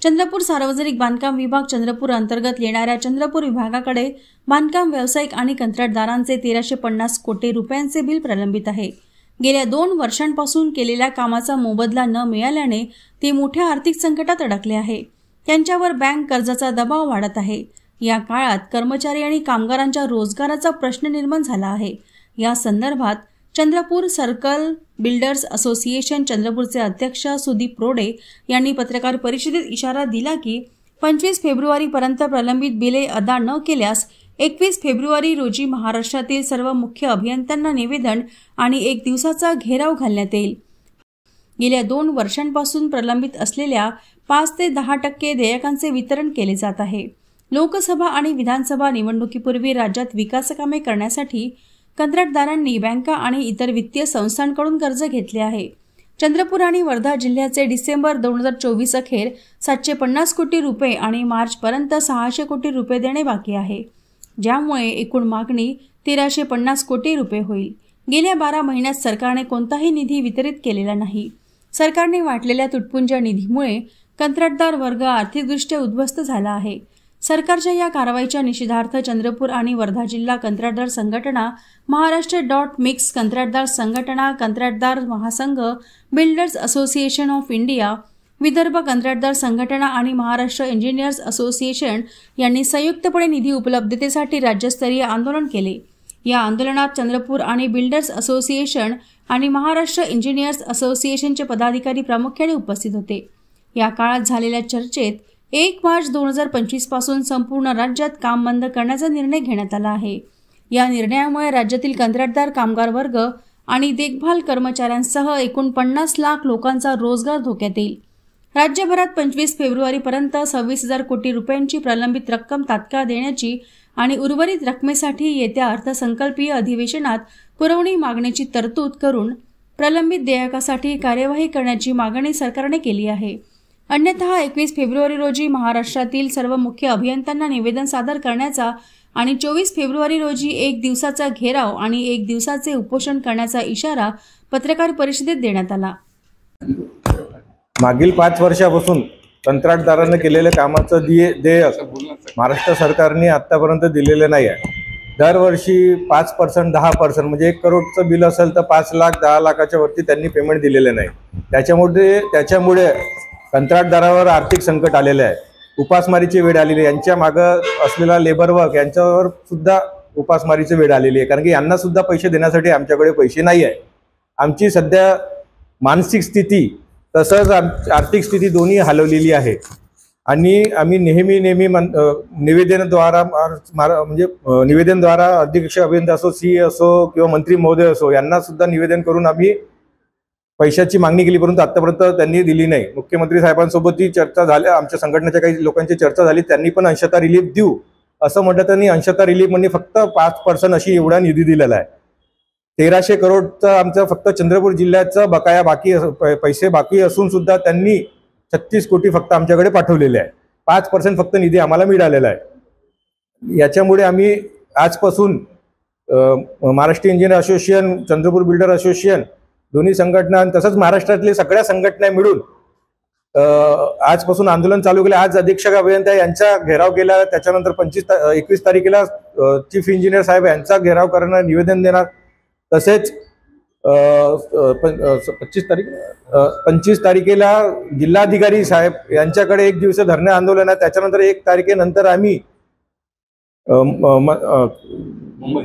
चंद्रपूर सार्वजनिक बांधकाम विभाग चंद्रपूर अंतर्गत येणाऱ्या चंद्रपूर विभागाकडे बांधकाम व्यावसायिक आणि कंत्राटदारांचे 1350 कोटी रुपयांचे बिल प्रलंबित आहे। गेल्या 2 वर्षांपासून केलेल्या कामाचा मोबदला न मिळाल्याने ते मोठ्या आर्थिक संकटात अडकले आहे। त्यांच्यावर बँक कर्जाचा दबाव वाढत आहे। या काळात कर्मचारी आणि कामगारांच्या रोजगाराचा प्रश्न निर्माण झाला आहे। या संदर्भात चंद्रपूर सर्कल बिल्डर्स असोसिएशन चंद्रपूरचे अध्यक्ष सुदीप रोडे यांनी पत्रकार परिषदेत इशारा दिला की 25 फेब्रुवारीपर्यंत प्रलंबित बिले अदा न केल्यास 21 फेब्रुवारी रोजी महाराष्ट्रातील सर्व मुख्य अभियंत्यांना निवेदन आणि 1 दिवसाचा घेराव घालण्यात येईल। गेल्या 2 वर्षांपासून प्रलंबित असलेल्या 5 ते 10% देयकांचे वितरण केले जात आहे। लोकसभा आणि विधानसभा निवडणुकीपूर्वी राज्यात विकास कामे करण्यासाठी कंत्राटदारांनी बँका आणि इतर वित्तीय संस्थांकडून कर्ज घेतले आहे। चंद्रपूर आणि वर्धा जिल्ह्याचे डिसेंबर 2024 अखेर 750 कोटी रुपये आणि मार्चपर्यंत 600 कोटी रुपये देणे बाकी आहे, ज्यामुळे एकूण मागणी 1350 कोटी रुपये होईल। गेल्या 12 महिन्यात सरकारने कोणताही निधी वितरित केलेला नाही। सरकारने वाटलेल्या तुटपुंज्या निधीमुळे कंत्राटदार वर्ग आर्थिकदृष्ट्या उद्ध्वस्त झाला आहे। सरकारच्या या कारवाईच्या निषेधार्थ चंद्रपूर आणि वर्धा जिल्हा कंत्राटदार संघटना, महाराष्ट्र मिक्स कंत्राटदार संघटना, कंत्राटदार महासंघ, builders association of India, Vidarbha कंत्राटदार संघटना आणि महाराष्ट्र इंजिनियर्स असोसिएशन यांनी संयुक्तपणे निधी उपलब्धतेसाठी राज्यस्तरीय आंदोलन केले। या आंदोलनात चंद्रपूर आणि बिल्डर्स असोसिएशन आणि महाराष्ट्र इंजिनियर्स असोसिएशनचे पदाधिकारी प्रामुख्याने उपस्थित होते। या काळात झालेल्या चर्चेत 1 मार्च 2025 पासून संपूर्ण राज्यात काम बंद करण्याचा निर्णय घेण्यात आला आहे। या निर्णयामुळे राज्यातील कंत्राटदार कामगार वर्ग आणि देखभाल कर्मचाऱ्यांसह एकूण 50 लाख लोकांचा रोजगार धोक्यात येईल। राज्यभरात 25 फेब्रुवारीपर्यंत 26,000 कोटी रुपयांची प्रलंबित रक्कम तात्काळ देण्याची आणि उर्वरित रकमेसाठी येत्या अर्थसंकल्पीय अधिवेशनात पुरवणी मागणीची तरतूद करून प्रलंबित देयकासाठी कार्यवाही करण्याची मागणी सरकारने केली आहे। अन्यथा 21 फेब्रुवारी रोजी महाराष्ट्रातील सर्व मुख्य अभियंत्यांना निवेदन सादर करण्याचा आणि 24 फेब्रुवारी रोजी 1 दिवसाचा घेराव आणि 1 दिवसाचे उपोषण करण्याचा इशारा पत्रकार परिषदेत देण्यात आला। मागील 5 वर्षापासून कंत्राटदारांना केलेल्या कामाचं देयक महाराष्ट्र सरकारने आतापर्यंत दिलेले नाही आहे। दरवर्षी 5%, 10% म्हणजे 1 करोडचं बिल असेल तर 5 लाख 10 लाखाच्या वरती त्यांनी पेमेंट दिलेले नाही। त्याच्यामुळे कंत्राटदारावर आर्थिक संकट आलेले आहे। उपासमारीची वेळ आलेली आहे। यांच्या मागं असलेला लेबर वर्क यांच्यावर सुद्धा उपासमारीची वेळ आलेली आहे, कारण की यांना सुद्धा पैसे देण्यासाठी आमच्याकडे पैसे नाही आहे। आमची सध्या मानसिक स्थिती तसंच आर्थिक स्थिती दोन्ही हलवलेली आहे आणि आम्ही नेहमी निवेदनद्वारा अध्यक्ष अभियंता असो, सी असो किंवा मंत्री महोदय असो यांना सुद्धा निवेदन करून आम्ही पैशाची मागणी केली, परंतु आतापर्यंत त्यांनी दिली नाही। मुख्यमंत्री साहेबांसोबतही चर्चा झाली, आमच्या संघटनेच्या काही लोकांची चर्चा झाली, त्यांनी पण अंशतः रिलीफ देऊ असं म्हटलं। त्यांनी अंशतः रिलीफ म्हणजे फक्त 5% अशी एवढा निधी दिलेला आहे। 1300 करोडचा आमचा फक्त चंद्रपूर जिल्ह्याचा बकाया पैसे बाकी असून सुद्धा त्यांनी 36 कोटी फक्त आमच्याकडे पाठवलेले आहे। 5% फक्त निधी आम्हाला मिळालेला आहे। याच्यामुळे आम्ही आजपासून Maharashtra engineer association, Chandrapur builder association दोन्ही संघटना तसंच महाराष्ट्रातले सगळ्या संघटना मिळून आजपासून आंदोलन चालू केले। आज अधीक्षक अभियंता यांचा घेराव केला, त्याच्यानंतर 21 तारखेला चीफ इंजिनियर साहेब यांचा घेराव करणार, निवेदन देणार। तसेच 25 तारखेला जिल्हाधिकारी साहेब यांच्याकडे 1 दिवस धरणे आंदोलन आहे। त्याच्यानंतर 1 तारखेनंतर आम्ही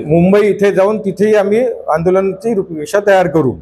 मुंबई इथे जाऊन तिथेही आम्ही आंदोलनाची रूपरेषा तयार करू।